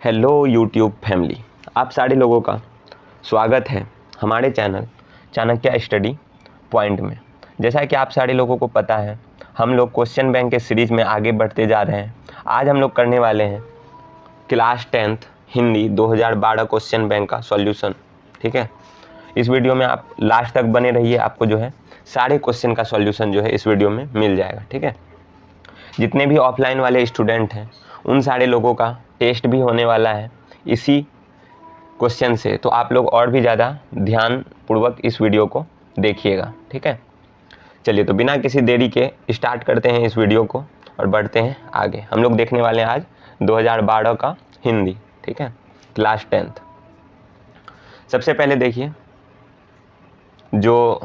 Hello YouTube family, आप सारे लोगों का स्वागत है हमारे चैनल चाणक्य स्टडी पॉइंट में। जैसा कि आप सारे लोगों को पता है, हम लोग क्वेश्चन बैंक के सीरीज़ में आगे बढ़ते जा रहे हैं। आज हम लोग करने वाले हैं class 10th Hindi 2012 question bank का सॉल्यूशन। ठीक है, इस वीडियो में आप लास्ट तक बने रहिए, आपको जो है सारे क्वेश्चन का सॉल्यूशन जो है इस वीडियो में मिल जाएगा। ठीक है, जितने भी ऑफलाइन वाले स्टूडेंट हैं उन सारे लोगों का टेस्ट भी होने वाला है इसी क्वेश्चन से, तो आप लोग और भी ज़्यादा ध्यानपूर्वक इस वीडियो को देखिएगा। ठीक है, चलिए तो बिना किसी देरी के स्टार्ट करते हैं इस वीडियो को और बढ़ते हैं आगे। हम लोग देखने वाले हैं आज 2012 का हिंदी। ठीक है, क्लास 10th। सबसे पहले देखिए, जो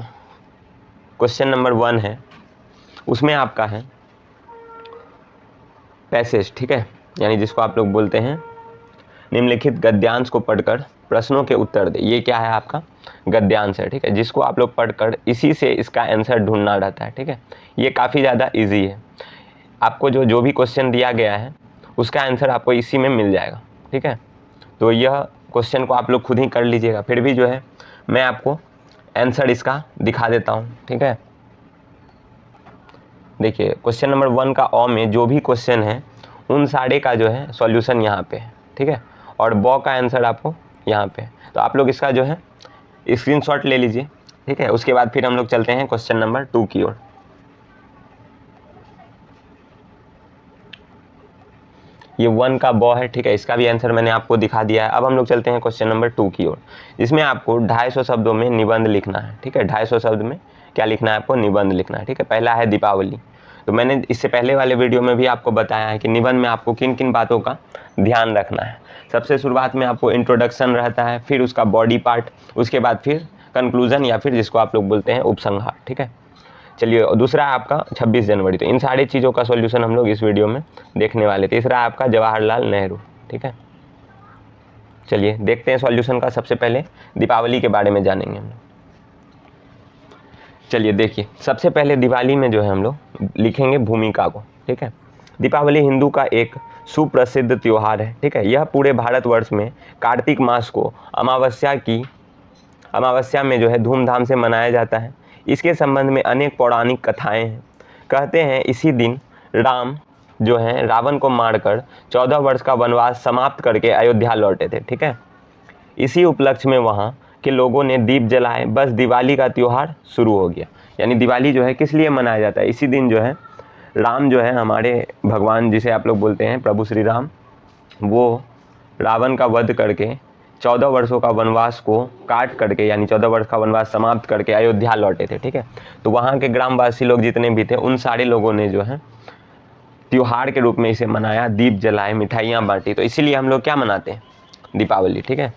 क्वेश्चन नंबर 1 है उसमें आपका है पैसेज। ठीक है, यानी जिसको आप लोग बोलते हैं निम्नलिखित गद्यांश को पढ़कर प्रश्नों के उत्तर दे। ये क्या है? आपका गद्यांश है। ठीक है, जिसको आप लोग पढ़कर इसी से इसका आंसर ढूंढना रहता है। ठीक है, ये काफ़ी ज़्यादा इजी है। आपको जो भी क्वेश्चन दिया गया है उसका आंसर आपको इसी में मिल जाएगा। ठीक है, तो यह क्वेश्चन को आप लोग खुद ही कर लीजिएगा, फिर भी जो है मैं आपको आंसर इसका दिखा देता हूँ। ठीक है, देखिए क्वेश्चन नंबर 1 का अ में जो भी क्वेश्चन है उन सारे का जो है सॉल्यूशन यहाँ पे है। ठीक है, और ब का आंसर आपको यहाँ पे है, तो आप लोग इसका जो है स्क्रीनशॉट ले लीजिए। ठीक है, उसके बाद फिर हम लोग चलते हैं क्वेश्चन नंबर 2 की ओर। ये 1 का ब है। ठीक है, इसका भी आंसर मैंने आपको दिखा दिया है। अब हम लोग चलते हैं क्वेश्चन नंबर 2 की ओर, जिसमें आपको 250 शब्दों में निबंध लिखना है। ठीक है, 250 शब्द में क्या लिखना है? आपको निबंध लिखना है। ठीक है, पहला है दीपावली। तो मैंने इससे पहले वाले वीडियो में भी आपको बताया है कि निबंध में आपको किन किन बातों का ध्यान रखना है। सबसे शुरुआत में आपको इंट्रोडक्शन रहता है, फिर उसका बॉडी पार्ट, उसके बाद फिर कंक्लूजन या फिर जिसको आप लोग बोलते हैं उपसंहार। ठीक है, चलिए दूसरा है आपका 26 जनवरी। तो इन सारी चीज़ों का सॉल्यूशन हम लोग इस वीडियो में देखने वाले। तीसरा है आपका जवाहरलाल नेहरू। ठीक है, चलिए देखते हैं सॉल्यूशन का। सबसे पहले दीपावली के बारे में जानेंगे हम लोग। चलिए देखिए, सबसे पहले दिवाली में जो है हम लोग लिखेंगे भूमिका को। ठीक है, दीपावली हिंदू का एक सुप्रसिद्ध त्यौहार है। ठीक है, यह पूरे भारतवर्ष में कार्तिक मास को अमावस्या में जो है धूमधाम से मनाया जाता है। इसके संबंध में अनेक पौराणिक कथाएं हैं। कहते हैं इसी दिन राम जो हैं रावण को मारकर 14 वर्ष का वनवास समाप्त करके अयोध्या लौटे थे। ठीक है, इसी उपलक्ष्य में वहाँ के लोगों ने दीप जलाए, बस दिवाली का त्यौहार शुरू हो गया। यानी दिवाली जो है किस लिए मनाया जाता है? इसी दिन जो है राम जो है हमारे भगवान, जिसे आप लोग बोलते हैं प्रभु श्री राम, वो रावण का वध करके 14 वर्षों का वनवास को काट करके, यानी 14 वर्ष का वनवास समाप्त करके अयोध्या लौटे थे। ठीक है, तो वहाँ के ग्रामवासी लोग जितने भी थे उन सारे लोगों ने जो है त्योहार के रूप में इसे मनाया, दीप जलाए, मिठाइयाँ बांटी। तो इसीलिए हम लोग क्या मनाते हैं? दीपावली। ठीक है,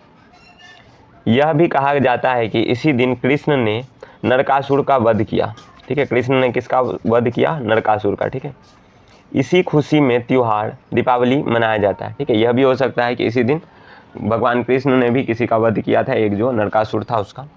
यह भी कहा जाता है कि इसी दिन कृष्ण ने नरकासुर का वध किया। ठीक है, कृष्ण ने किसका वध किया? नरकासुर का। ठीक है, इसी खुशी में त्यौहार दीपावली मनाया जाता है। ठीक है, यह भी हो सकता है कि इसी दिन भगवान कृष्ण ने भी किसी का वध किया था, एक जो नरकासुर था उसका।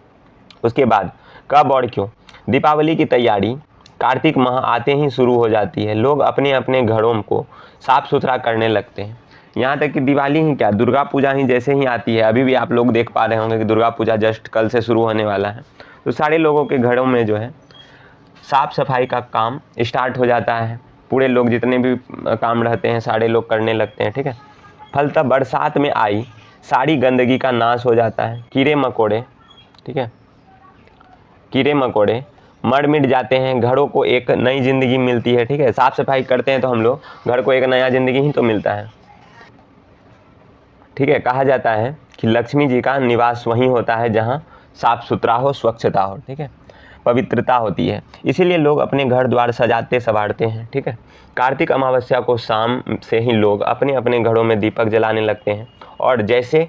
उसके बाद कब और क्यों? दीपावली की तैयारी कार्तिक माह आते ही शुरू हो जाती है। लोग अपने अपने घरों को साफ सुथरा करने लगते हैं। यहाँ तक कि दिवाली ही क्या, दुर्गा पूजा ही जैसे ही आती है, अभी भी आप लोग देख पा रहे होंगे कि दुर्गा पूजा जस्ट कल से शुरू होने वाला है, तो सारे लोगों के घरों में जो है साफ सफाई का काम स्टार्ट हो जाता है। पूरे लोग जितने भी काम रहते हैं सारे लोग करने लगते हैं। ठीक है, फलतः बरसात में आई सारी गंदगी का नाश हो जाता है। कीड़े मकोड़े, ठीक है, कीड़े मकोड़े मर मिट जाते हैं, घरों को एक नई ज़िंदगी मिलती है। ठीक है, साफ सफाई करते हैं तो हम लोग घर को एक नया ज़िंदगी ही तो मिलता है। ठीक है, कहा जाता है कि लक्ष्मी जी का निवास वहीं होता है जहाँ साफ सुथरा हो, स्वच्छता हो। ठीक है, पवित्रता होती है, इसीलिए लोग अपने घर द्वार सजाते संवारते हैं। ठीक है, कार्तिक अमावस्या को शाम से ही लोग अपने अपने घरों में दीपक जलाने लगते हैं, और जैसे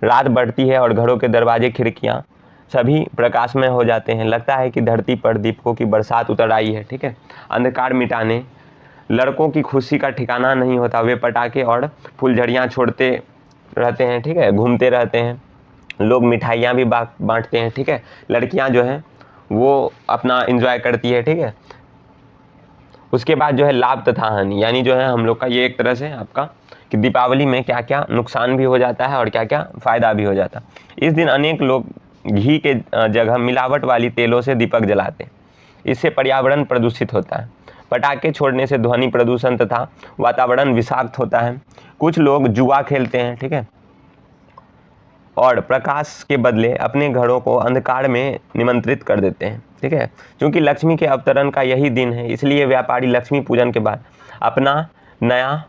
रात बढ़ती है और घरों के दरवाजे खिड़कियाँ सभी प्रकाशमय हो जाते हैं, लगता है कि धरती पर दीपकों की बरसात उतर आई है। ठीक है, अंधकार मिटाने लड़कों की खुशी का ठिकाना नहीं होता। वे पटाखे और फुलझड़ियाँ छोड़ते रहते हैं। ठीक है, घूमते रहते हैं, लोग मिठाइयाँ भी बांटते हैं। ठीक है, लड़कियाँ जो हैं वो अपना एंजॉय करती है। ठीक है, उसके बाद जो है लाभ तथा हानि, यानी जो है हम लोग का ये एक तरह से आपका कि दीपावली में क्या क्या नुकसान भी हो जाता है और क्या क्या फ़ायदा भी हो जाता है। इस दिन अनेक लोग घी के जगह मिलावट वाली तेलों से दीपक जलाते हैं। इससे पर्यावरण प्रदूषित होता है। पटाखे छोड़ने से ध्वनि प्रदूषण तथा वातावरण विषाक्त होता है। कुछ लोग जुआ खेलते हैं, ठीक है, और प्रकाश के बदले अपने घरों को अंधकार में निमंत्रित कर देते हैं, ठीक है। क्योंकि लक्ष्मी के अवतरण का यही दिन है, इसलिए व्यापारी लक्ष्मी पूजन के बाद अपना नया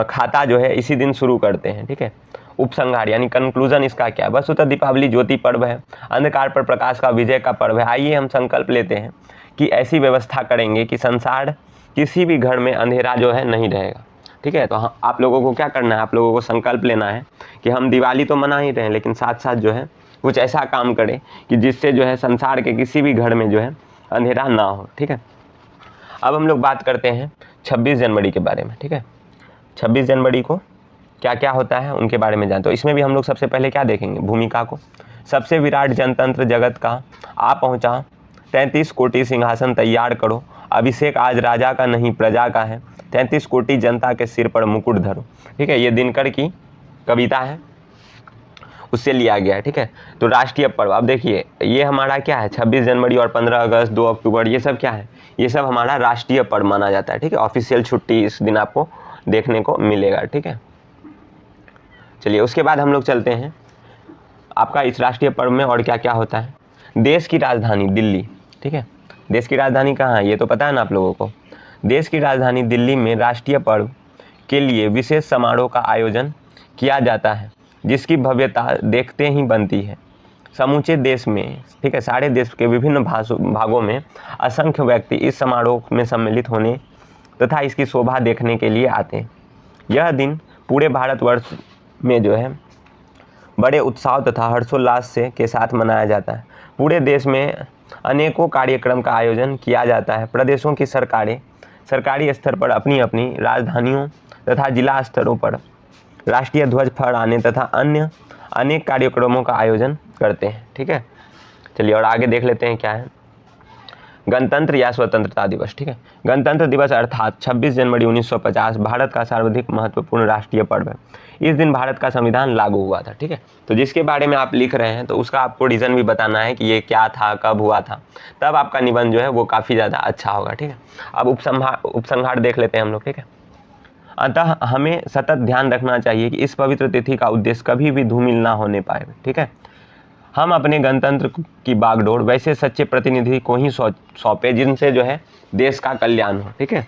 खाता जो है इसी दिन शुरू करते हैं, ठीक है। उपसंहार यानी कंक्लूजन इसका क्या है? वस्तुतः दीपावली ज्योति पर्व है, अंधकार पर प्रकाश का विजय का पर्व है। आइए हम संकल्प लेते हैं कि ऐसी व्यवस्था करेंगे कि संसार किसी भी घर में अंधेरा जो है नहीं रहेगा, ठीक है। तो आप लोगों को क्या करना है, आप लोगों को संकल्प लेना है कि हम दिवाली तो मना ही रहे हैं, लेकिन साथ साथ जो है कुछ ऐसा काम करें कि जिससे जो है संसार के किसी भी घर में जो है अंधेरा ना हो, ठीक है। अब हम लोग बात करते हैं 26 जनवरी के बारे में, ठीक है। 26 जनवरी को क्या क्या होता है उनके बारे में जानते हो। इसमें भी हम लोग सबसे पहले क्या देखेंगे, भूमिका को। सबसे विराट जनतंत्र जगत का आ पहुँचा, 33 कोटि सिंहासन तैयार करो, अभिषेक आज राजा का नहीं प्रजा का है, 33 कोटि जनता के सिर पर मुकुट धरो, ठीक है। ये दिनकर की कविता है, उससे लिया गया है, ठीक है। तो राष्ट्रीय पर्व, अब देखिए ये हमारा क्या है, 26 जनवरी और 15 अगस्त 2 अक्टूबर ये सब क्या है, ये सब हमारा राष्ट्रीय पर्व माना जाता है, ठीक है। ऑफिशियल छुट्टी इस दिन आपको देखने को मिलेगा, ठीक है। चलिए उसके बाद हम लोग चलते हैं आपका इस राष्ट्रीय पर्व में और क्या क्या होता है। देश की राजधानी दिल्ली, ठीक है। देश की राजधानी कहाँ है ये तो पता है ना आप लोगों को। देश की राजधानी दिल्ली में राष्ट्रीय पर्व के लिए विशेष समारोह का आयोजन किया जाता है, जिसकी भव्यता देखते ही बनती है। समूचे देश में, ठीक है, सारे देश के विभिन्न भागों में असंख्य व्यक्ति इस समारोह में सम्मिलित होने तथा इसकी शोभा देखने के लिए आते हैं। यह दिन पूरे भारतवर्ष में जो है बड़े उत्साह तथा हर्षोल्लास से के साथ मनाया जाता है। पूरे देश में अनेकों कार्यक्रम का आयोजन किया जाता है। प्रदेशों की सरकारें सरकारी स्तर पर अपनी अपनी राजधानियों तथा जिला स्तरों पर राष्ट्रीय ध्वज फहराने तथा अन्य अनेक कार्यक्रमों का आयोजन करते हैं, ठीक है। चलिए और आगे देख लेते हैं क्या है। गणतंत्र या स्वतंत्रता दिवस, ठीक है। गणतंत्र दिवस अर्थात 26 जनवरी 1950 भारत का सर्वाधिक महत्वपूर्ण राष्ट्रीय पर्व है। इस दिन भारत का संविधान लागू हुआ था, ठीक है। तो जिसके बारे में आप लिख रहे हैं तो उसका आपको रीज़न भी बताना है कि ये क्या था, कब हुआ था, तब आपका निबंध जो है वो काफ़ी ज़्यादा अच्छा होगा, ठीक है। अब उपसंहार देख लेते हैं हम लोग, ठीक है। अतः हमें सतत ध्यान रखना चाहिए कि इस पवित्र तिथि का उद्देश्य कभी भी धूमिल ना होने पाए, ठीक है। हम अपने गणतंत्र की बागडोर वैसे सच्चे प्रतिनिधि को ही सौंपे जिनसे जो है देश का कल्याण हो, ठीक है।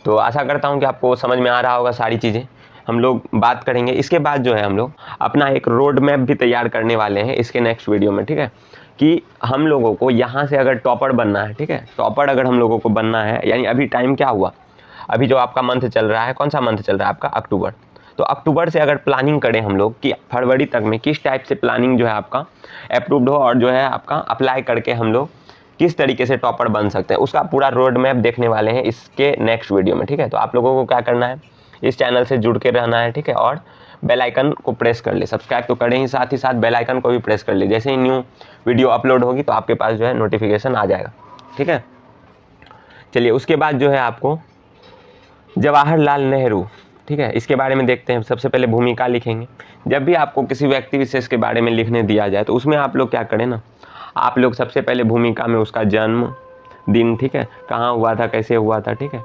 तो आशा करता हूँ कि आपको समझ में आ रहा होगा सारी चीज़ें। हम लोग बात करेंगे इसके बाद जो है हम लोग अपना एक रोड मैप भी तैयार करने वाले हैं इसके नेक्स्ट वीडियो में, ठीक है। कि हम लोगों को यहाँ से अगर टॉपर बनना है, ठीक है, टॉपर अगर हम लोगों को बनना है, यानी अभी टाइम क्या हुआ, अभी जो आपका मंथ चल रहा है, कौन सा मंथ चल रहा है आपका, अक्टूबर। तो अक्टूबर से अगर प्लानिंग करें हम लोग कि फरवरी तक में किस टाइप से प्लानिंग जो है आपका अप्रूव्ड हो और जो है आपका अप्लाई करके हम लोग किस तरीके से टॉपर बन सकते हैं, उसका पूरा रोड मैप देखने वाले हैं इसके नेक्स्ट वीडियो में, ठीक है। तो आप लोगों को क्या करना है, इस चैनल से जुड़ के रहना है, ठीक है। और बेल आइकन को प्रेस कर ले, सब्सक्राइब तो करें ही, साथ बेल आइकन को भी प्रेस कर ले। जैसे ही न्यू वीडियो अपलोड होगी तो आपके पास जो है नोटिफिकेशन आ जाएगा, ठीक है। चलिए उसके बाद जो है आपको जवाहरलाल नेहरू, ठीक है, इसके बारे में देखते हैं। सबसे पहले भूमिका लिखेंगे। जब भी आपको किसी व्यक्ति विशेष के बारे में लिखने दिया जाए तो उसमें आप लोग क्या करें ना, आप लोग सबसे पहले भूमिका में उसका जन्म दिन, ठीक है, कहाँ हुआ था, कैसे हुआ था, ठीक है,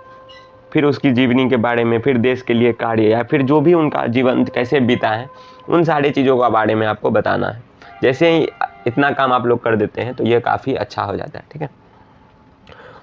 फिर उसकी जीवनी के बारे में, फिर देश के लिए कार्य या फिर जो भी उनका जीवन कैसे बीता है उन सारी चीज़ों के बारे में आपको बताना है। जैसे ही इतना काम आप लोग कर देते हैं तो ये काफ़ी अच्छा हो जाता है, ठीक है।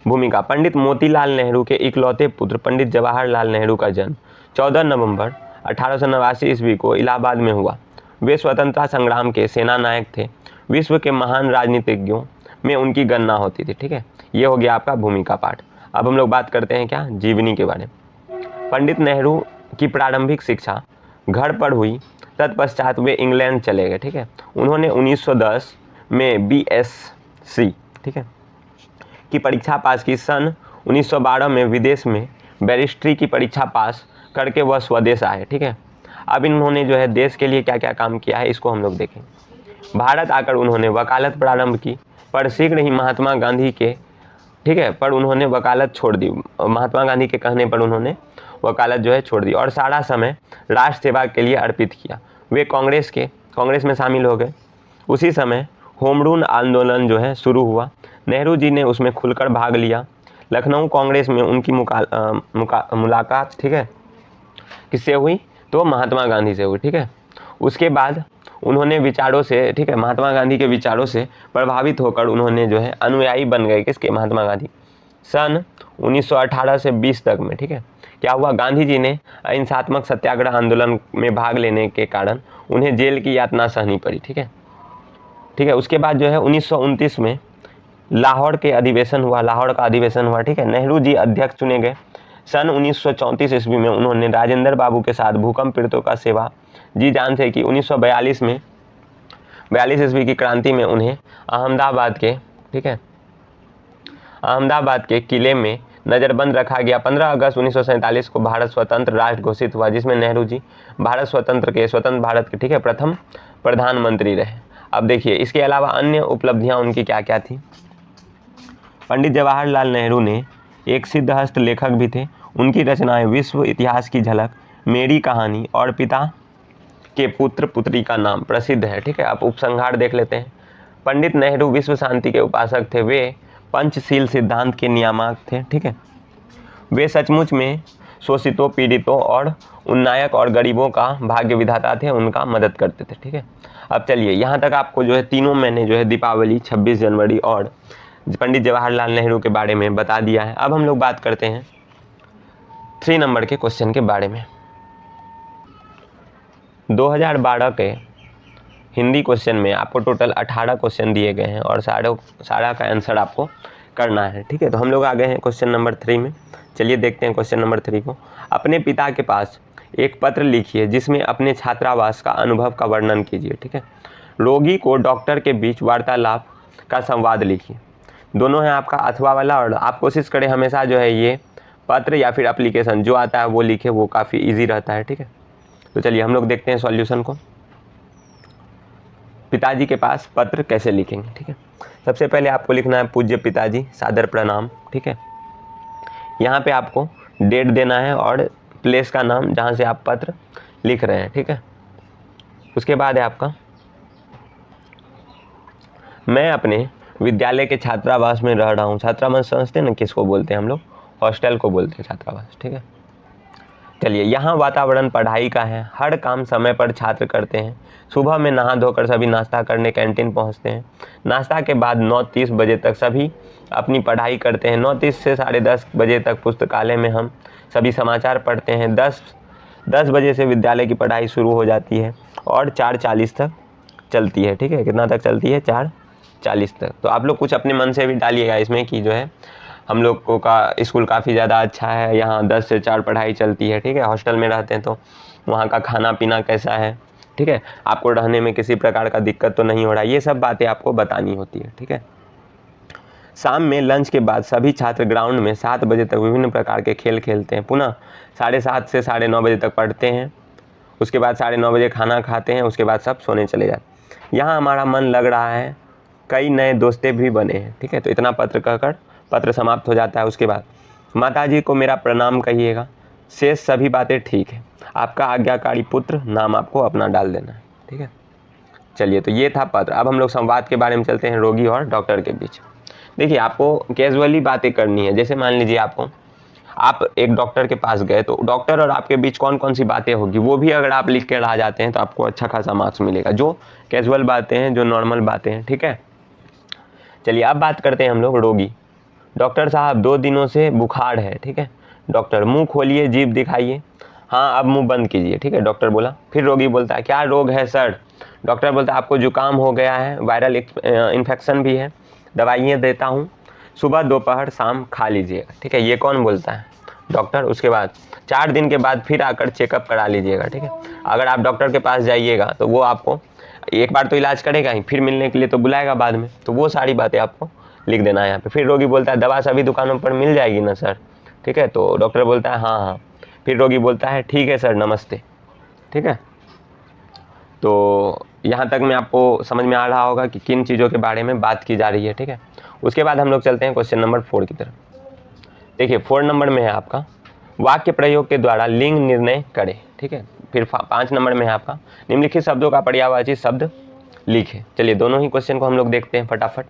भूमिका। पंडित मोतीलाल नेहरू के इकलौते पुत्र पंडित जवाहरलाल नेहरू का जन्म 14 नवंबर 1889 ईस्वी को इलाहाबाद में हुआ। वे स्वतंत्रता संग्राम के सेना नायक थे। विश्व के महान राजनीतिज्ञों में उनकी गणना होती थी, ठीक है। ये हो गया आपका भूमिका पाठ। अब हम लोग बात करते हैं क्या, जीवनी के बारे में। पंडित नेहरू की प्रारंभिक शिक्षा घर पर हुई, तत्पश्चात वे इंग्लैंड चले गए, ठीक है। उन्होंने 1910 में BSc, ठीक है, की परीक्षा पास की। सन 1912 में विदेश में बैरिस्ट्री की परीक्षा पास करके वह स्वदेश आए, ठीक है। अब इन्होंने जो है देश के लिए क्या क्या काम किया है इसको हम लोग देखें। भारत आकर उन्होंने वकालत प्रारंभ की, पर शीघ्र ही महात्मा गांधी के ठीक है, पर उन्होंने वकालत छोड़ दी। महात्मा गांधी के कहने पर उन्होंने वकालत जो है छोड़ दी और सारा समय राष्ट्र सेवा के लिए अर्पित किया। वे कांग्रेस में शामिल हो गए। उसी समय होम रूल आंदोलन जो है शुरू हुआ। नेहरू जी ने उसमें खुलकर भाग लिया। लखनऊ कांग्रेस में उनकी मुलाकात, ठीक है, किससे हुई? तो महात्मा गांधी से हुई। ठीक है, उसके बाद उन्होंने विचारों से, ठीक है, महात्मा गांधी के विचारों से प्रभावित होकर उन्होंने जो है अनुयायी बन गए। किसके? महात्मा गांधी। सन 1918 से 20 तक में, ठीक है, क्या हुआ? गांधी जी ने अहिंसात्मक सत्याग्रह आंदोलन में भाग लेने के कारण उन्हें जेल की यातना सहनी पड़ी। ठीक है, ठीक है। उसके बाद जो है 1929 में लाहौर का अधिवेशन हुआ। ठीक है, नेहरू जी अध्यक्ष चुने गए। सन 1934 ईस्वी में उन्होंने राजेंद्र बाबू के साथ भूकंप पीड़ितों का सेवा जी जान से की। 1942 में 42 ईस्वी की क्रांति में उन्हें अहमदाबाद के, ठीक है, अहमदाबाद के किले में नज़रबंद रखा गया। 15 अगस्त 1947 को भारत स्वतंत्र राष्ट्र घोषित हुआ, जिसमें नेहरू जी स्वतंत्र भारत के, ठीक है, प्रथम प्रधानमंत्री रहे। अब देखिए, इसके अलावा अन्य उपलब्धियां उनकी क्या क्या थी। पंडित जवाहरलाल नेहरू ने एक सिद्धहस्त लेखक भी थे। उनकी रचनाएं विश्व इतिहास की झलक, मेरी कहानी और पिता के पुत्र पुत्री का नाम प्रसिद्ध है। ठीक है, आप उपसंहार देख लेते हैं। पंडित नेहरू विश्व शांति के उपासक थे। वे पंचशील सिद्धांत के नियामक थे। ठीक है, वे सचमुच में शोषितों, पीड़ितों और उन्नायक और गरीबों का भाग्य विधाता थे, उनका मदद करते थे। ठीक है, अब चलिए यहाँ तक आपको जो है तीनों मैंने जो है दीपावली, 26 जनवरी और पंडित जवाहरलाल नेहरू के बारे में बता दिया है। अब हम लोग बात करते हैं 3 नंबर के क्वेश्चन के बारे में। 2012 के हिंदी क्वेश्चन में आपको टोटल 18 क्वेश्चन दिए गए हैं और सारा का आंसर आपको करना है। ठीक है, तो हम लोग आ गए हैं क्वेश्चन नंबर 3 में। चलिए देखते हैं क्वेश्चन नंबर 3 को। अपने पिता के पास एक पत्र लिखिए जिसमें अपने छात्रावास का अनुभव का वर्णन कीजिए। ठीक है, रोगी को डॉक्टर के बीच वार्तालाप का संवाद लिखिए। दोनों है आपका अथवा वाला, और आप कोशिश करें हमेशा जो है ये पत्र या फिर एप्लीकेशन जो आता है वो लिखे, वो काफ़ी ईजी रहता है। ठीक है, तो चलिए हम लोग देखते हैं सॉल्यूशन को। पिताजी के पास पत्र कैसे लिखेंगे। ठीक है, सबसे पहले आपको लिखना है पूज्य पिताजी, सादर प्रणाम। ठीक है, यहाँ पे आपको डेट देना है और प्लेस का नाम जहाँ से आप पत्र लिख रहे हैं। ठीक है, उसके बाद है आपका, मैं अपने विद्यालय के छात्रावास में रह रहा हूँ। छात्रावास समझते हैं ना किसको बोलते हैं हम लोग? हॉस्टल को बोलते हैं छात्रावास। ठीक है, चलिए यहाँ वातावरण पढ़ाई का है। हर काम समय पर छात्र करते हैं। सुबह में नहा धोकर सभी नाश्ता करने कैंटीन पहुँचते हैं। नाश्ता के बाद 9:30 बजे तक सभी अपनी पढ़ाई करते हैं। 9:30 से 10:30 बजे तक पुस्तकालय में हम सभी समाचार पढ़ते हैं। 10 बजे से विद्यालय की पढ़ाई शुरू हो जाती है और 4:40 तक चलती है। ठीक है, कितना तक चलती है? 4:40 तक। तो आप लोग कुछ अपने मन से भी डालिएगा इसमें कि जो है हम लोग को का स्कूल काफ़ी ज़्यादा अच्छा है, यहाँ 10 से 4 पढ़ाई चलती है। ठीक है, हॉस्टल में रहते हैं तो वहाँ का खाना पीना कैसा है, ठीक है, आपको रहने में किसी प्रकार का दिक्कत तो नहीं हो रहा है, ये सब बातें आपको बतानी होती है। ठीक है, शाम में लंच के बाद सभी छात्र ग्राउंड में 7 बजे तक विभिन्न प्रकार के खेल खेलते हैं। पुनः 7:30 से 9:30 बजे तक पढ़ते हैं। उसके बाद 9:30 बजे खाना खाते हैं। उसके बाद सब सोने चले जाते हैं। यहाँ हमारा मन लग रहा है, कई नए दोस्तें भी बने हैं। ठीक है, तो इतना पत्र कहकर पत्र समाप्त हो जाता है। उसके बाद माताजी को मेरा प्रणाम कहिएगा। शेष सभी बातें ठीक है। आपका आज्ञाकारी पुत्र, नाम आपको अपना डाल देना है। ठीक है, चलिए तो ये था पत्र। अब हम लोग संवाद के बारे में चलते हैं, रोगी और डॉक्टर के बीच। देखिए आपको कैजुअली बातें करनी है। जैसे मान लीजिए आप एक डॉक्टर के पास गए, तो डॉक्टर और आपके बीच कौन कौन सी बातें होगी वो भी अगर आप लिख के आ जाते हैं तो आपको अच्छा खासा मार्क्स मिलेगा। जो कैजुअल बातें हैं, जो नॉर्मल बातें हैं। ठीक है, चलिए अब बात करते हैं हम लोग रोगी। डॉक्टर साहब 2 दिनों से बुखार है। ठीक है, डॉक्टर मुंह खोलिए, जीभ दिखाइए। हाँ, अब मुंह बंद कीजिए। ठीक है, डॉक्टर बोला। फिर रोगी बोलता है क्या रोग है सर? डॉक्टर बोलता है आपको जुकाम हो गया है, वायरल इन्फेक्शन भी है, दवाइयाँ देता हूँ, सुबह दोपहर शाम खा लीजिएगा। ठीक है, ये कौन बोलता है? डॉक्टर। उसके बाद 4 दिन के बाद फिर आकर चेकअप करा लीजिएगा। ठीक है, अगर आप डॉक्टर के पास जाइएगा तो वो आपको एक बार तो इलाज करेगा ही, फिर मिलने के लिए तो बुलाएगा बाद में। तो वो सारी बातें आपको लिख देना है यहाँ पे। फिर रोगी बोलता है दवा सभी दुकानों पर मिल जाएगी ना सर? ठीक है, तो डॉक्टर बोलता है हाँ हाँ। फिर रोगी बोलता है ठीक है सर, नमस्ते। ठीक है, तो यहाँ तक में आपको समझ में आ रहा होगा कि किन चीज़ों के बारे में बात की जा रही है। ठीक है, उसके बाद हम लोग चलते हैं क्वेश्चन नंबर 4 की तरफ। देखिए 4 नंबर में है आपका वाक्य प्रयोग के द्वारा लिंग निर्णय करें। ठीक है, फिर 5 नंबर में है आपका निम्नलिखित शब्दों का पर्यायवाची शब्द लिखे। चलिए दोनों ही क्वेश्चन को हम लोग देखते हैं फटाफट।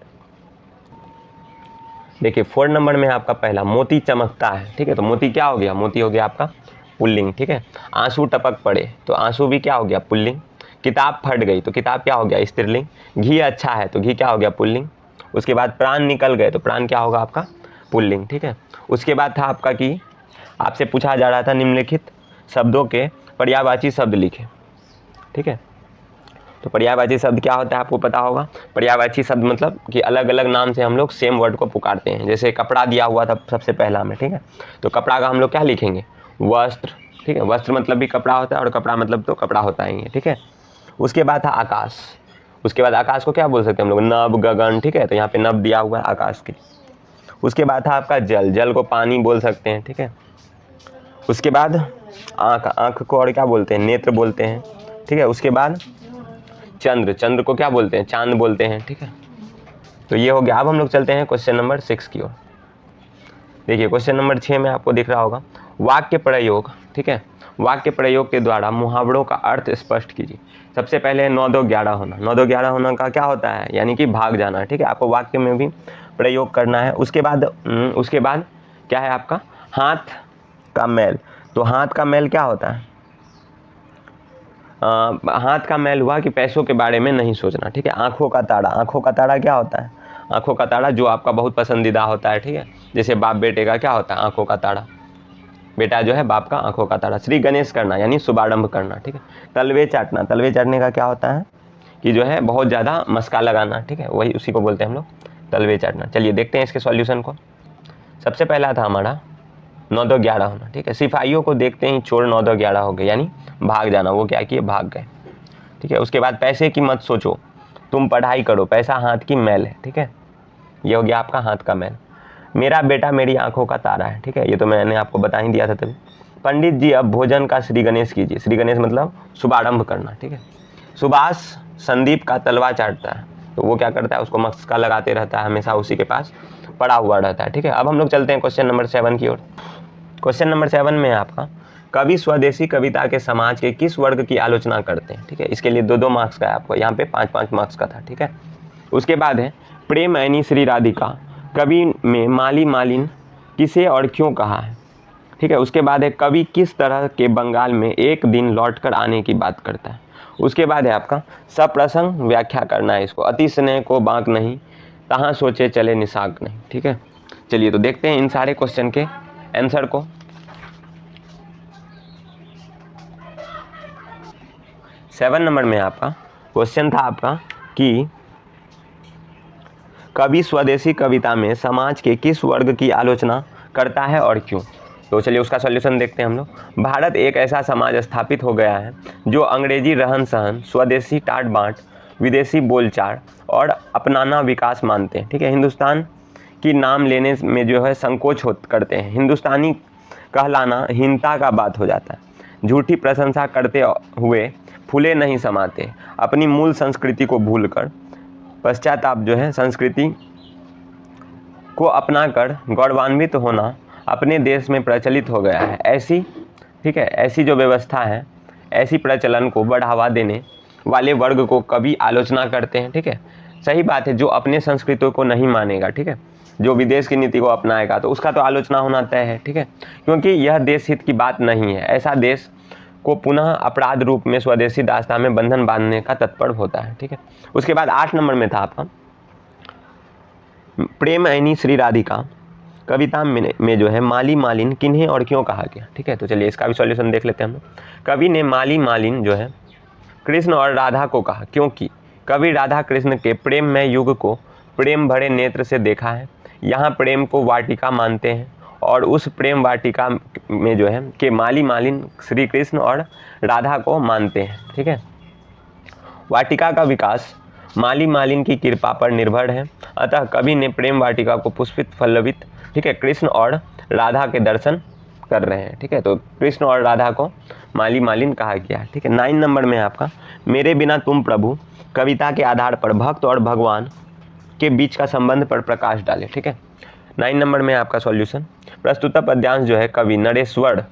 देखिए 4 नंबर में आपका पहला मोती चमकता है। ठीक है, तो मोती क्या हो गया, मोती हो गया आपका पुल्लिंग। ठीक है, आंसू टपक पड़े तो आंसू भी क्या हो गया, पुल्लिंग। किताब फट गई तो किताब क्या हो गया, स्त्रीलिंग। घी अच्छा है तो घी क्या हो गया, पुल्लिंग। उसके बाद प्राण निकल गए तो प्राण क्या होगा आपका, पुल्लिंग। ठीक है, उसके बाद था आपका कि आपसे पूछा जा रहा था निम्नलिखित शब्दों के पर्यायवाची शब्द लिखे। ठीक है, तो पर्यायवाची शब्द क्या होता है आपको पता होगा। पर्यायवाची शब्द मतलब कि अलग अलग नाम से हम लोग सेम वर्ड को पुकारते हैं। जैसे कपड़ा दिया हुआ था सबसे पहला में। ठीक है, तो कपड़ा का हम लोग क्या लिखेंगे, वस्त्र। ठीक है, वस्त्र मतलब भी कपड़ा होता है और कपड़ा मतलब तो कपड़ा होता ही है। ठीक है, उसके बाद था आकाश। उसके बाद आकाश को क्या बोल सकते हैं हम लोग, नभ, गगन। ठीक है, तो यहाँ पे नभ दिया हुआ है आकाश के। उसके बाद था आपका जल, जल को पानी बोल सकते हैं। ठीक है, उसके बाद आँख, आँख को और क्या बोलते हैं, नेत्र बोलते हैं। ठीक है, उसके बाद चंद्र, चंद्र को क्या बोलते हैं, चांद बोलते हैं। ठीक है, तो ये हो गया। अब हम लोग चलते हैं क्वेश्चन नंबर 6 की ओर। देखिए क्वेश्चन नंबर 6 में आपको दिख रहा होगा वाक्य प्रयोग। ठीक है, वाक्य प्रयोग के द्वारा मुहावरों का अर्थ स्पष्ट कीजिए। सबसे पहले 9 2 11 होना। 9 2 11 होना का क्या होता है, यानी कि भाग जाना। ठीक है, आपको वाक्य में भी प्रयोग करना है। उसके बाद क्या है आपका, हाथ का मैल। तो हाथ का मैल क्या होता है, हाथ का मैल हुआ कि पैसों के बारे में नहीं सोचना। ठीक है, आंखों का ताड़ा, आंखों का ताड़ा क्या होता है, आंखों का ताड़ा जो आपका बहुत पसंदीदा होता है। ठीक है, जैसे बाप बेटे का क्या होता है, आंखों का ताड़ा। बेटा जो है बाप का आंखों का ताड़ा। श्री गणेश करना यानी शुभारंभ करना। ठीक है, तलवे चाटना, तलवे चाटने का क्या होता है कि जो है बहुत ज़्यादा मस्का लगाना। ठीक है, वही उसी को बोलते हैं हम लोग तलवे चाटना। चलिए देखते हैं इसके सॉल्यूशन को। सबसे पहला था हमारा 9 2 11 होना। ठीक है, सिपाहियों को देखते ही चोर 9 2 11 हो गए, यानी भाग जाना। वो क्या किए, भाग गए। ठीक है, उसके बाद पैसे की मत सोचो, तुम पढ़ाई करो, पैसा हाथ की मैल है। ठीक है, ये हो गया आपका हाथ का मैल। मेरा बेटा मेरी आंखों का तारा है। ठीक है, ये तो मैंने आपको बता ही दिया था तभी। पंडित जी अब भोजन का श्री गणेश कीजिए। श्री गणेश मतलब शुभारंभ करना। ठीक है, सुभाष संदीप का तलवा चाटता है, तो वो क्या करता है, उसको मस्का लगाते रहता है, हमेशा उसी के पास पड़ा हुआ रहता है। ठीक है, अब हम लोग चलते हैं क्वेश्चन नंबर 7 की ओर। क्वेश्चन नंबर 7 में है आपका कवि स्वदेशी कविता के समाज के किस वर्ग की आलोचना करते हैं। ठीक है, इसके लिए 2 2 मार्क्स का है आपको, यहाँ पे 5 5 मार्क्स का था। ठीक है, उसके बाद है प्रेम ऐनी श्री राधिका, कवि में माली मालिन किसे और क्यों कहा है। ठीक है, उसके बाद है कवि किस तरह के बंगाल में एक दिन लौटकर आने की बात करता है। उसके बाद है आपका सप्रसंग व्याख्या करना है इसको, अति स्नेह को बांक नहीं, कहाँ सोचे चले निशाक नहीं। ठीक है, चलिए तो देखते हैं इन सारे क्वेश्चन के आंसर को। 7 नंबर में आपका क्वेश्चन था आपका कि कवि स्वदेशी कविता में समाज के किस वर्ग की आलोचना करता है और क्यों। तो चलिए उसका सॉल्यूशन देखते हैं हम लोग। भारत एक ऐसा समाज स्थापित हो गया है जो अंग्रेजी रहन सहन, स्वदेशी टाट बाँट, विदेशी बोलचाल और अपनाना विकास मानते हैं। ठीक है, हिंदुस्तान की नाम लेने में जो है संकोच करते हैं। हिंदुस्तानी कहलाना हीनता का बात हो जाता है। झूठी प्रशंसा करते हुए फूले नहीं समाते। अपनी मूल संस्कृति को भूलकर पश्चाताप जो है संस्कृति को अपनाकर गौरवान्वित होना अपने देश में प्रचलित हो गया है। ऐसी, ठीक है, ऐसी जो व्यवस्था है, ऐसी प्रचलन को बढ़ावा देने वाले वर्ग को कवि आलोचना करते हैं। ठीक है, सही बात है, जो अपने संस्कृति को नहीं मानेगा, ठीक है, जो विदेश की नीति को अपनाएगा तो उसका तो आलोचना होना तय है। ठीक है, क्योंकि यह देश हित की बात नहीं है। ऐसा देश को पुनः अपराध रूप में स्वदेशी दास्तां में बंधन बांधने का तत्पर होता है। ठीक है, उसके बाद 8 नंबर में था आपका प्रेम ऐनी श्री राधिका कविता में जो है माली मालिन किन्हें और क्यों कहा गया। ठीक है, तो चलिए इसका भी सॉल्यूशन देख लेते हैं हम लोग। कवि ने माली मालिन जो है कृष्ण और राधा को कहा क्योंकि कवि राधा कृष्ण के प्रेम में युग को प्रेम भरे नेत्र से देखा है। यहाँ प्रेम को वाटिका मानते हैं और उस प्रेम वाटिका में जो है कि माली मालिन श्री कृष्ण और राधा को मानते हैं। ठीक है, वाटिका का विकास माली मालिन की कृपा पर निर्भर है। अतः कवि ने प्रेम वाटिका को पुष्पित फल्लवित, ठीक है, कृष्ण और राधा के दर्शन कर रहे हैं। ठीक है, तो कृष्ण और राधा को माली मालिन कहा गया। ठीक है, 9 नंबर में आपका मेरे बिना तुम प्रभु कविता के आधार पर भक्त और भगवान के बीच का संबंध पर प्रकाश डाले। ठीक है, 9 नंबर में आपका सॉल्यूशन। प्रस्तुत पद्यांश जो है कवि नरेश्वर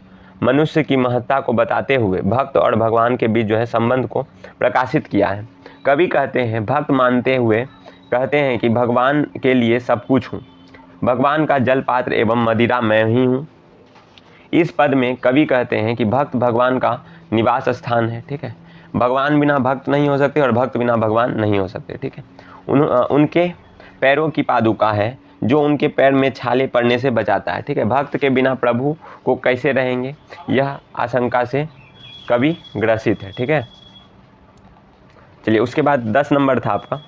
मनुष्य की महत्ता को बताते हुए भक्त और भगवान के बीच जो है संबंध को प्रकाशित किया है। कवि कहते हैं, भक्त मानते हुए कहते हैं कि भगवान के लिए सब कुछ हूँ, भगवान का जल पात्र एवं मदिरा मैं ही हूँ। इस पद में कवि कहते हैं कि भक्त भगवान का निवास स्थान है। ठीक है, भगवान बिना भक्त नहीं हो सकते और भक्त बिना भगवान नहीं हो सकते। ठीक है, उनके पैरों की पादुका है जो उनके पैर में छाले पड़ने से बचाता है। ठीक है, भक्त के बिना प्रभु को कैसे रहेंगे, यह आशंका से कवि ग्रसित है। ठीक है, चलिए उसके बाद 10 नंबर था आपका।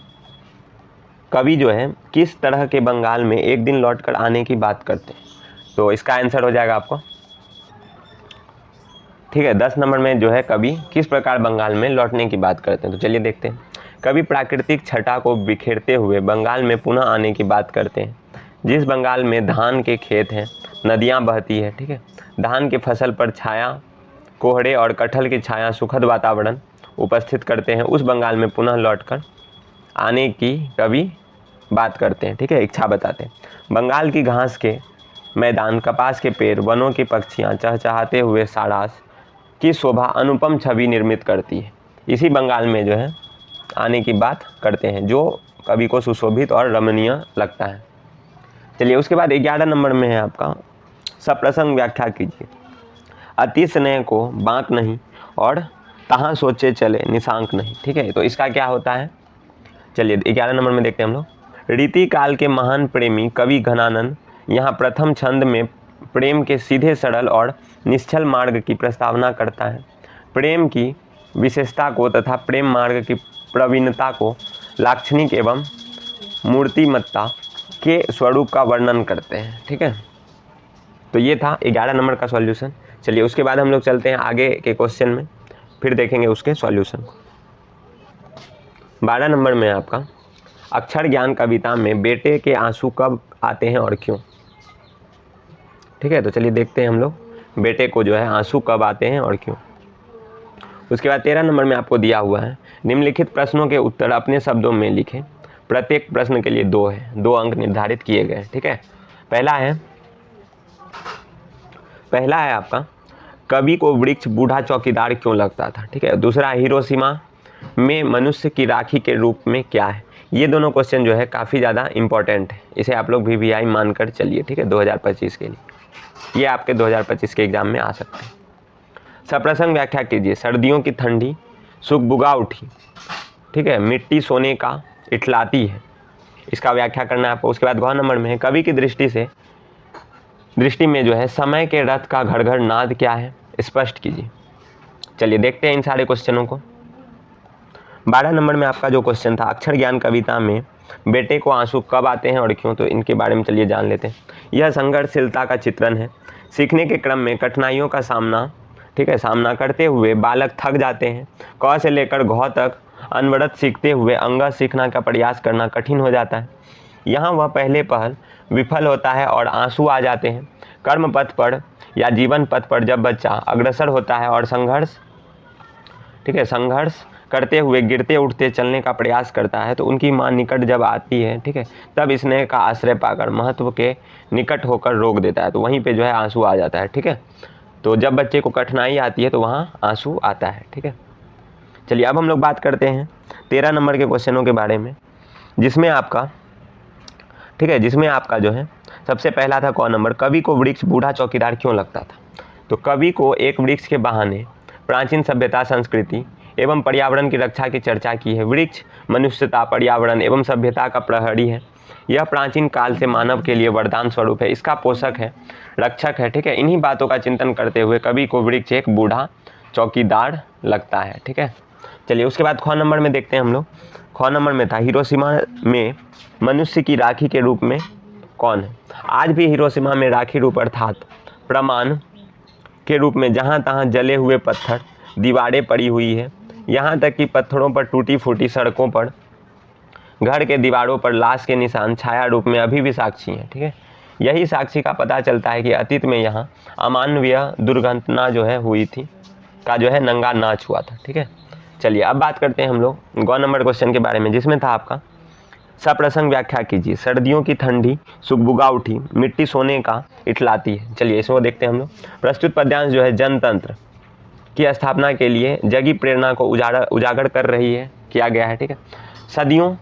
कवि जो है किस तरह के बंगाल में एक दिन लौटकर आने की बात करते हैं, तो इसका आंसर हो जाएगा आपको। ठीक है, 10 नंबर में जो है कवि किस प्रकार बंगाल में लौटने की बात करते हैं, तो चलिए देखते हैं। कवि प्राकृतिक छटा को बिखेरते हुए बंगाल में पुनः आने की बात करते हैं। जिस बंगाल में धान के खेत हैं, नदियां बहती है, ठीक है, धान की फसल पर छाया कोहरे और कटहल की छाया सुखद वातावरण उपस्थित करते हैं, उस बंगाल में पुनः लौटकर आने की कवि बात करते हैं। ठीक है, इच्छा बताते हैं। बंगाल की घास के मैदान, कपास के पेड़, वनों की पक्षियाँ चहचहाते हुए सारास की शोभा अनुपम छवि निर्मित करती है। इसी बंगाल में जो है आने की बात करते हैं जो कवि को सुशोभित और रमणीय लगता है। चलिए उसके बाद 11 नंबर में है आपका सप्रसंग व्याख्या कीजिए। अति स्नेह को बांक नहीं और तहाँ सोचे चले निशांक नहीं। ठीक है, तो इसका क्या होता है, चलिए 11 नंबर में देखते हैं हम लोग। रीति काल के महान प्रेमी कवि घनानंद यहाँ प्रथम छंद में प्रेम के सीधे सरल और निश्चल मार्ग की प्रस्तावना करता है। प्रेम की विशेषता को तथा प्रेम मार्ग की प्रवीणता को लाक्षणिक एवं मूर्तिमत्ता के स्वरूप का वर्णन करते हैं। ठीक है, तो ये था 11 नंबर का सॉल्यूशन। चलिए उसके बाद हम लोग चलते हैं आगे के क्वेश्चन में, फिर देखेंगे उसके सॉल्यूशन को। 12 नंबर में आपका अक्षर ज्ञान कविता में बेटे के आंसू कब आते हैं और क्यों। ठीक है, तो चलिए देखते हैं हम लोग बेटे को जो है आंसू कब आते हैं और क्यों। उसके बाद 13 नंबर में आपको दिया हुआ है निम्नलिखित प्रश्नों के उत्तर अपने शब्दों में लिखें। प्रत्येक प्रश्न के लिए 2 है, 2 अंक निर्धारित किए गए। ठीक है, पहला है आपका कवि को वृक्ष बूढ़ा चौकीदार क्यों लगता था। ठीक है, दूसरा हिरोशिमा में मनुष्य की राखी के रूप में क्या है। ये दोनों क्वेश्चन जो है काफ़ी ज़्यादा इंपॉर्टेंट है, इसे आप लोग VVI मानकर चलिए। ठीक है, 2025 के लिए ये आपके 2025 के एग्जाम में आ सकते हैं। सप्रसंग व्याख्या कीजिए। सर्दियों की ठंडी सुगबुगा उठी। ठीक है, मिट्टी सोने का इठलाती है, इसका व्याख्या करना है आपको। उसके बाद 9 नंबर में है कवि की दृष्टि में जो है समय के रथ का घड़-घड़ नाद क्या है, स्पष्ट कीजिए। चलिए देखते हैं इन सारे क्वेश्चनों को। 12 नंबर में आपका जो क्वेश्चन था अक्षर ज्ञान कविता में बेटे को आंसू कब आते हैं और क्यों, तो इनके बारे में चलिए जान लेते हैं। यह संघर्षशीलता का चित्रण है। सीखने के क्रम में कठिनाइयों का सामना करते हुए बालक थक जाते हैं। क से लेकर घ तक अनवरत सीखते हुए अंग सीखना का प्रयास करना कठिन हो जाता है। यहाँ वह पहले पहल विफल होता है और आंसू आ जाते हैं। कर्म पथ पर या जीवन पथ पर जब बच्चा अग्रसर होता है और संघर्ष करते हुए गिरते उठते चलने का प्रयास करता है, तो उनकी माँ निकट जब आती है, ठीक है, तब स्नेह का आश्रय पाकर महत्व के निकट होकर रोक देता है, तो वहीं पे जो है आंसू आ जाता है। ठीक है, तो जब बच्चे को कठिनाई आती है तो वहाँ आंसू आता है। ठीक है, चलिए अब हम लोग बात करते हैं 13 नंबर के क्वेश्चनों के बारे में, जिसमें आपका जो है सबसे पहला था क नंबर, कवि को वृक्ष बूढ़ा चौकीदार क्यों लगता था। तो कवि को एक वृक्ष के बहाने प्राचीन सभ्यता, संस्कृति एवं पर्यावरण की रक्षा की चर्चा की है। वृक्ष मनुष्यता, पर्यावरण एवं सभ्यता का प्रहरी है। यह प्राचीन काल से मानव के लिए वरदान स्वरूप है, इसका पोषक है, रक्षक है। ठीक है, इन्हीं बातों का चिंतन करते हुए कवि को वृक्ष एक बूढ़ा चौकीदार लगता है। ठीक है, चलिए उसके बाद ख नंबर में देखते हैं हम लोग। ख नंबर में था हिरोशिमा में मनुष्य की राखी के रूप में कौन है। आज भी हिरोशिमा में राखी रूप अर्थात प्रमाण के रूप में जहाँ तहाँ जले हुए पत्थर, दीवारें पड़ी हुई है। यहाँ तक कि पत्थरों पर टूटी फूटी सड़कों पर, घर के दीवारों पर लाश के निशान छाया रूप में अभी भी साक्षी हैं। ठीक है, यही साक्षी का पता चलता है कि अतीत में यहाँ अमानवीय दुर्घटना जो है हुई थी, का जो है नंगा नाच हुआ था। ठीक है, चलिए अब बात करते हैं हम लोग ग नंबर क्वेश्चन के बारे में, जिसमें था आपका सप्रसंग व्याख्या कीजिए। सर्दियों की ठंडी सुगबुगा उठी, मिट्टी सोने का इठलाती है। चलिए इसमें देखते हैं हम लोग। प्रस्तुत पद्यांश जो है जनतंत्र की स्थापना के लिए जगी प्रेरणा को उजागर कर रही है, किया गया है। ठीक है, सदियों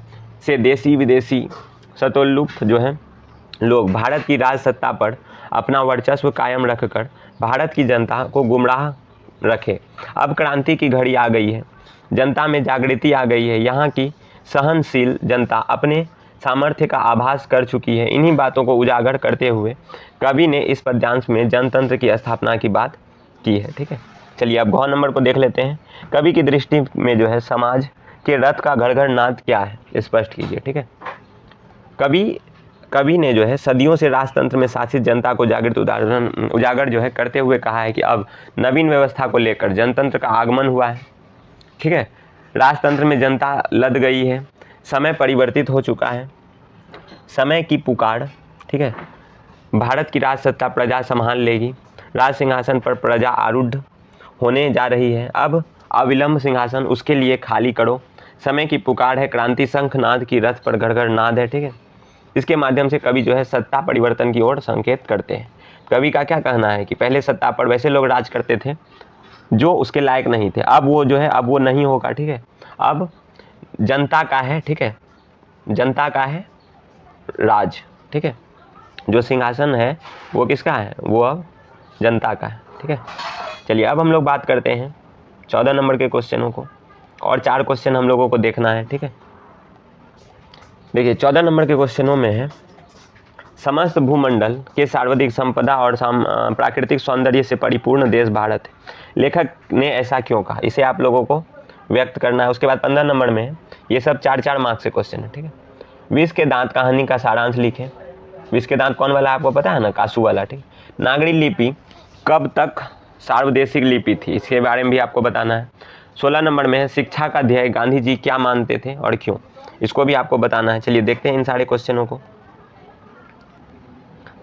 से देसी विदेशी सतोल्लुप जो है लोग भारत की राज सत्ता पर अपना वर्चस्व कायम रखकर भारत की जनता को गुमराह रखे। अब क्रांति की घड़ी आ गई है, जनता में जागृति आ गई है, यहाँ की सहनशील जनता अपने सामर्थ्य का आभास कर चुकी है। इन्हीं बातों को उजागर करते हुए कवि ने इस पद्यांश में जनतंत्र की स्थापना की बात की है। ठीक है, चलिए अब घ नंबर को देख लेते हैं। कवि की दृष्टि में जो है समाज के रथ का घर घर नाद क्या है, स्पष्ट कीजिए। ठीक है, कवि ने जो है सदियों से राजतंत्र में शासित जनता को उजागर जो है करते हुए कहा है कि अब नवीन व्यवस्था को लेकर जनतंत्र का आगमन हुआ है। ठीक है, राजतंत्र में जनता लद गई है, समय परिवर्तित हो चुका है, समय की पुकार। ठीक है, भारत की राज सत्ता प्रजा संभाल लेगी, राज सिंहासन पर प्रजा आरूढ़ होने जा रही है, अब अविलंब सिंहासन उसके लिए खाली करो। समय की पुकार है, क्रांति शंखनाद की रथ पर घर घर नाद है। ठीक है, इसके माध्यम से कवि जो है सत्ता परिवर्तन की ओर संकेत करते हैं। कवि का क्या कहना है कि पहले सत्ता पर वैसे लोग राज करते थे जो उसके लायक नहीं थे, अब वो जो है अब वो नहीं होगा। ठीक है, अब जनता का है। ठीक है, जनता का है राज। ठीक है, जो सिंहासन है वो किसका है, वो अब जनता का है। ठीक है, चलिए अब हम लोग बात करते हैं 14 नंबर के क्वेश्चनों को, और 4 क्वेश्चन हम लोगों को देखना है। ठीक है, देखिए 14 नंबर के क्वेश्चनों में है समस्त भूमंडल के सार्वधिक संपदा और प्राकृतिक सौंदर्य से परिपूर्ण देश भारत है, लेखक ने ऐसा क्यों कहा, इसे आप लोगों को व्यक्त करना है। उसके बाद 15 नंबर में ये सब 4-4 मार्क्स से क्वेश्चन है। ठीक है, विष के दांत कहानी का सारांश लिखें। विष के दांत कौन वाला आपको पता है ना, कासू वाला। ठीक, नागरी लिपि कब तक सार्वदेशिक लिपि थी, इसके बारे में भी आपको बताना है। 16 नंबर में है शिक्षा का ध्येय गांधी जी क्या मानते थे और क्यों, इसको भी आपको बताना है। चलिए देखते हैं इन सारे क्वेश्चनों को।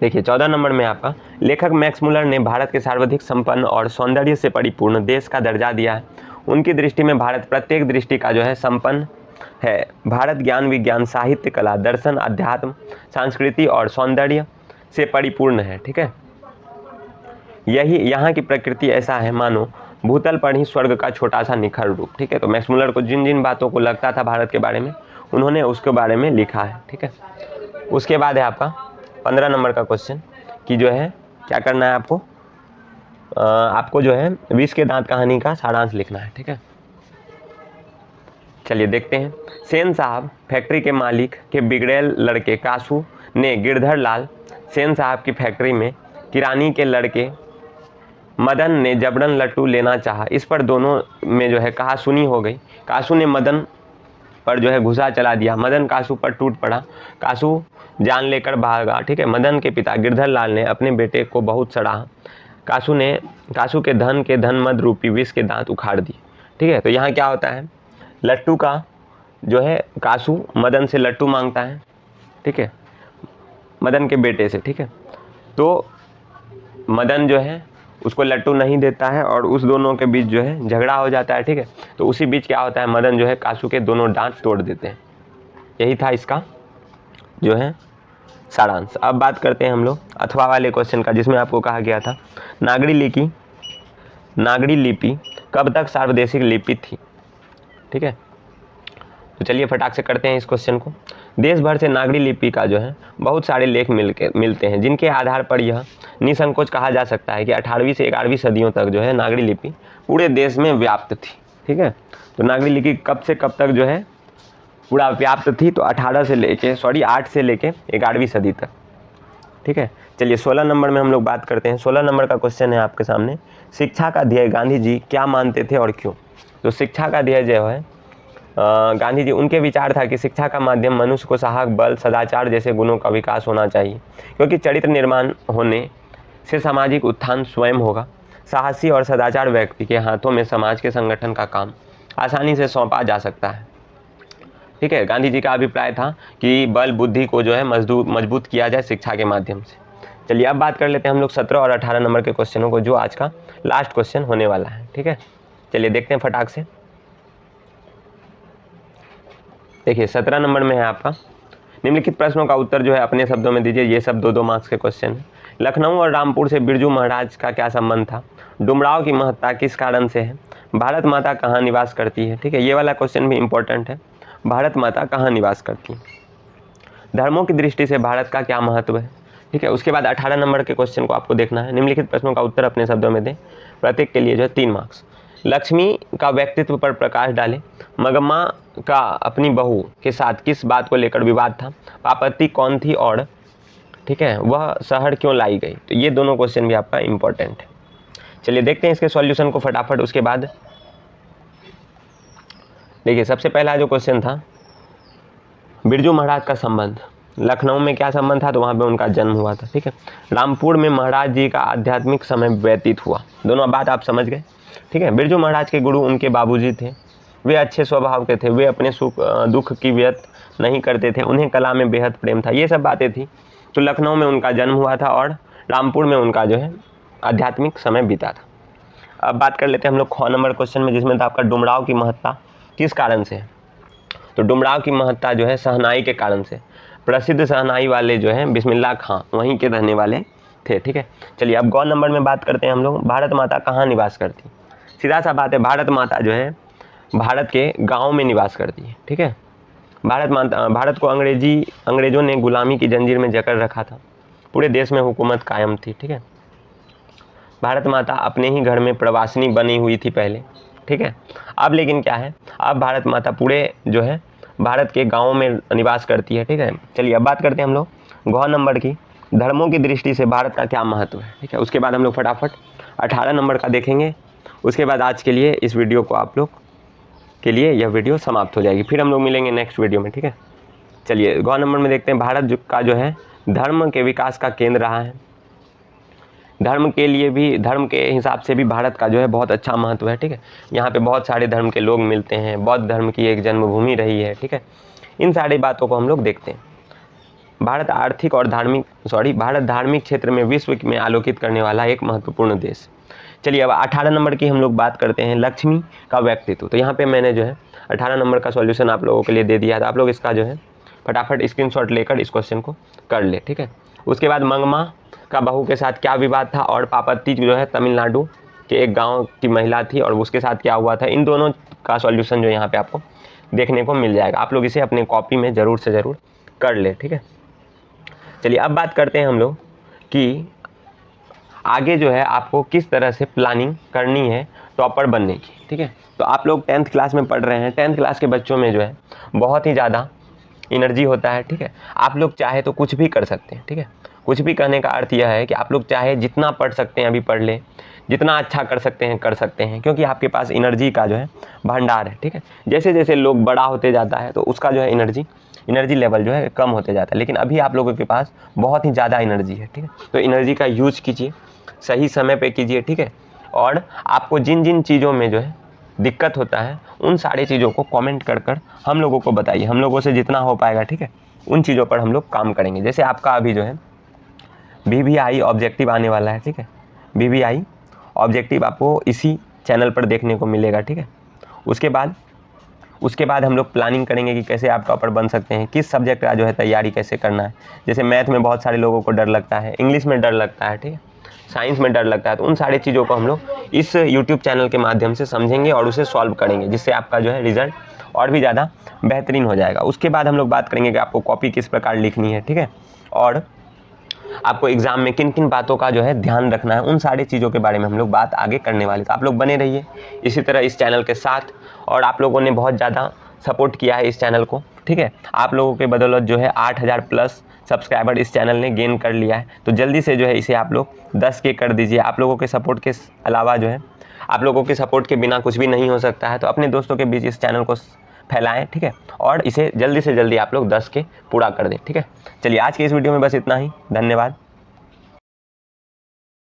देखिए 14 नंबर में आपका लेखक मैक्स मुलर ने भारत के सर्वाधिक संपन्न और सौंदर्य से परिपूर्ण देश का दर्जा दिया है। उनकी दृष्टि में भारत प्रत्येक दृष्टि का जो है संपन्न है। भारत ज्ञान विज्ञान साहित्य कला दर्शन अध्यात्म संस्कृति और सौंदर्य से परिपूर्ण है। ठीक है, यही यहाँ की प्रकृति ऐसा है मानो भूतल पर ही स्वर्ग का छोटा सा निखर रूप। ठीक है, तो मैक्स मुलर को जिन जिन बातों को लगता था भारत के बारे में उन्होंने उसके बारे में लिखा है। ठीक है, उसके बाद है आपका 15 नंबर का क्वेश्चन कि जो है क्या करना है आपको, आपको जो है विष के दांत कहानी का सारांश लिखना है। ठीक है, चलिए देखते हैं। सेन साहब फैक्ट्री के मालिक के बिगड़ेल लड़के कासू ने गिरधर लाल सेन साहब की फैक्ट्री में किरानी के लड़के मदन ने जबरन लट्टू लेना चाहा। इस पर दोनों में जो है कहा सुनी हो गई। कासू ने मदन पर जो है घुसा चला दिया, मदन कासू पर टूट पड़ा, कासू जान लेकर भागा। ठीक है, मदन के पिता गिरधर लाल ने अपने बेटे को बहुत सराहा। कासू के धन मद रूपी विष के दांत उखाड़ दिए। ठीक है, तो यहाँ क्या होता है, लट्टू का जो है कासू मदन से लट्टू मांगता है। ठीक है, मदन के बेटे से। ठीक है, तो मदन जो है उसको लट्टू नहीं देता है और उस दोनों के बीच जो है झगड़ा हो जाता है। ठीक है, तो उसी बीच क्या होता है, मदन जो है कासू के दोनों दांत तोड़ देते हैं। यही था इसका जो है सारांश। अब बात करते हैं हम लोग अथवा वाले क्वेश्चन का, जिसमें आपको कहा गया था नागरी लिपि कब तक सार्वदेशिक लिपि थी। ठीक है, तो चलिए फटाक से करते हैं इस क्वेश्चन को। देश भर से नागरी लिपि का जो है बहुत सारे लेख मिलते हैं, जिनके आधार पर यह निसंकोच कहा जा सकता है कि 18वीं से 11वीं सदियों तक जो है नागरी लिपि पूरे देश में व्याप्त थी। ठीक है, तो नागरी लिपि कब से कब तक जो है पूरा व्याप्त थी, तो 8 से लेके 11वीं सदी तक। ठीक है, चलिए 16 नंबर में हम लोग बात करते हैं। 16 नंबर का क्वेश्चन है आपके सामने, शिक्षा का ध्येय गांधी जी क्या मानते थे और क्यों। तो शिक्षा का ध्येय जो है गांधी जी, उनके विचार था कि शिक्षा का माध्यम मनुष्य को साहस बल सदाचार जैसे गुणों का विकास होना चाहिए, क्योंकि चरित्र निर्माण होने से सामाजिक उत्थान स्वयं होगा। साहसी और सदाचार व्यक्ति के हाथों में समाज के संगठन का काम आसानी से सौंपा जा सकता है। ठीक है, गांधी जी का अभिप्राय था कि बल बुद्धि को जो है मजबूत किया जाए शिक्षा के माध्यम से। चलिए अब बात कर लेते हैं हम लोग 17 और 18 नंबर के क्वेश्चनों को, जो आज का लास्ट क्वेश्चन होने वाला है। ठीक है, चलिए देखते हैं फटाक से। देखिए 17 नंबर में है आपका निम्नलिखित प्रश्नों का उत्तर जो है अपने शब्दों में दीजिए। ये सब 2-2 मार्क्स के क्वेश्चन हैं। लखनऊ और रामपुर से बिरजू महाराज का क्या संबंध था? डुमरांव की महत्ता किस कारण से है? भारत माता कहाँ निवास करती है? ठीक है, ये वाला क्वेश्चन भी इंपॉर्टेंट है। भारत माता कहाँ निवास करती है? धर्मों की दृष्टि से भारत का क्या महत्व है? ठीक है, उसके बाद 18 नंबर के क्वेश्चन को आपको देखना है। निम्नलिखित प्रश्नों का उत्तर अपने शब्दों में दें। प्रत्येक के लिए जो है 3 मार्क्स। लक्ष्मी का व्यक्तित्व पर प्रकाश डालें। मगम्मा का अपनी बहू के साथ किस बात को लेकर विवाद था? पापती कौन थी और ठीक है वह शहर क्यों लाई गई? तो ये दोनों क्वेश्चन भी आपका इंपॉर्टेंट है। चलिए देखते हैं इसके सॉल्यूशन को फटाफट। उसके बाद देखिए, सबसे पहला जो क्वेश्चन था, बिरजू महाराज का संबंध, लखनऊ में क्या संबंध था? तो वहाँ पे उनका जन्म हुआ था। ठीक है, रामपुर में महाराज जी का आध्यात्मिक समय व्यतीत हुआ। दोनों बात आप समझ गए। ठीक है, बिरजू महाराज के गुरु उनके बाबूजी थे। वे अच्छे स्वभाव के थे। वे अपने सुख दुख की व्यर्थ नहीं करते थे। उन्हें कला में बेहद प्रेम था। ये सब बातें थी। तो लखनऊ में उनका जन्म हुआ था और रामपुर में उनका जो है आध्यात्मिक समय बीता था। अब बात कर लेते हैं हम लोग ख नंबर क्वेश्चन में, जिसमें था आपका डुमरांव की महत्ता किस कारण से है? तो डुमरांव की महत्ता जो है शहनाई के कारण से। प्रसिद्ध शहनाई वाले जो हैं बिस्मिल्लाह खां वहीं के रहने वाले थे। ठीक है, चलिए अब गौ नंबर में बात करते हैं हम लोग। भारत माता कहाँ निवास करती? सीधा सा बात है, भारत माता जो है भारत के गाँव में निवास करती है। ठीक है, भारत को अंग्रेजों ने गुलामी की जंजीर में जकड़ रखा था। पूरे देश में हुकूमत कायम थी। ठीक है, भारत माता अपने ही घर में प्रवासिनी बनी हुई थी पहले। ठीक है, अब लेकिन क्या है, अब भारत माता पूरे जो है भारत के गाँव में निवास करती है। ठीक है, चलिए अब बात करते हैं हम लोग घ नंबर की। धर्मों की दृष्टि से भारत का क्या महत्व है? ठीक है, उसके बाद हम लोग फटाफट 18 नंबर का देखेंगे। उसके बाद आज के लिए इस वीडियो को आप लोग के लिए यह वीडियो समाप्त हो जाएगी। फिर हम लोग मिलेंगे नेक्स्ट वीडियो में। ठीक है, चलिए गौ नंबर में देखते हैं। भारत का जो है धर्म के विकास का केंद्र रहा है। धर्म के हिसाब से भी भारत का जो है बहुत अच्छा महत्व है। ठीक है, यहाँ पे बहुत सारे धर्म के लोग मिलते हैं। बौद्ध धर्म की एक जन्मभूमि रही है। ठीक है, इन सारी बातों को हम लोग देखते हैं। भारत धार्मिक क्षेत्र में विश्व में आलोकित करने वाला एक महत्वपूर्ण देश। चलिए अब 18 नंबर की हम लोग बात करते हैं, लक्ष्मी का व्यक्तित्व। तो यहाँ पे मैंने जो है 18 नंबर का सॉल्यूशन आप लोगों के लिए दे दिया था। आप लोग इसका जो है फटाफट स्क्रीनशॉट लेकर इस क्वेश्चन को कर ले। ठीक है, उसके बाद मंगमा का बहू के साथ क्या विवाद था और पापती जो है तमिलनाडु के एक गांव की महिला थी और उसके साथ क्या हुआ था? इन दोनों का सॉल्यूशन जो यहाँ पे आपको देखने को मिल जाएगा। आप लोग इसे अपने कॉपी में ज़रूर से ज़रूर कर ले। ठीक है, चलिए अब बात करते हैं हम लोग कि आगे जो है आपको किस तरह से प्लानिंग करनी है टॉपर बनने की। ठीक है, तो आप लोग 10th क्लास में पढ़ रहे हैं। 10th क्लास के बच्चों में जो है बहुत ही ज़्यादा एनर्जी होता है। ठीक है, आप लोग चाहे तो कुछ भी कर सकते हैं। ठीक है, कुछ भी कहने का अर्थ यह है कि आप लोग चाहे जितना पढ़ सकते हैं अभी पढ़ लें, जितना अच्छा कर सकते हैं कर सकते हैं, क्योंकि आपके पास एनर्जी का जो है भंडार है। ठीक है, जैसे जैसे लोग बड़ा होते जाता है तो उसका जो है एनर्जी लेवल जो है कम होते जाता है, लेकिन अभी आप लोगों के पास बहुत ही ज़्यादा एनर्जी है। ठीक है, तो एनर्जी का यूज कीजिए, सही समय पे कीजिए। ठीक है, और आपको जिन जिन चीज़ों में जो है दिक्कत होता है उन सारी चीज़ों को कमेंट कर हम लोगों को बताइए। हम लोगों से जितना हो पाएगा, ठीक है, उन चीज़ों पर हम लोग काम करेंगे। जैसे आपका अभी जो है VVI ऑब्जेक्टिव आने वाला है। ठीक है, VVI ऑब्जेक्टिव आपको इसी चैनल पर देखने को मिलेगा। ठीक है, उसके बाद हम लोग प्लानिंग करेंगे कि कैसे आप टॉपर बन सकते हैं, किस सब्जेक्ट का जो है तैयारी कैसे करना है। जैसे मैथ में बहुत सारे लोगों को डर लगता है, इंग्लिश में डर लगता है, ठीक है, साइंस में डर लगता है, तो उन सारी चीज़ों को हम लोग इस यूट्यूब चैनल के माध्यम से समझेंगे और उसे सॉल्व करेंगे, जिससे आपका जो है रिजल्ट और भी ज़्यादा बेहतरीन हो जाएगा। उसके बाद हम लोग बात करेंगे कि आपको कॉपी किस प्रकार लिखनी है। ठीक है, और आपको एग्जाम में किन किन बातों का जो है ध्यान रखना है, उन सारी चीज़ों के बारे में हम लोग बात आगे करने वाले। तो आप लोग बने रहिए इसी तरह इस चैनल के साथ। और आप लोगों ने बहुत ज़्यादा सपोर्ट किया है इस चैनल को। ठीक है, आप लोगों के बदौलत जो है 8000 प्लस सब्सक्राइबर इस चैनल ने गेन कर लिया है। तो जल्दी से जो है इसे आप लोग 10K कर दीजिए। आप लोगों के सपोर्ट के अलावा जो है, आप लोगों के सपोर्ट के बिना कुछ भी नहीं हो सकता है। तो अपने दोस्तों के बीच इस चैनल को फैलाएं। ठीक है, और इसे जल्दी से जल्दी आप लोग 10K पूरा कर दें। ठीक है, चलिए आज के इस वीडियो में बस इतना ही। धन्यवाद।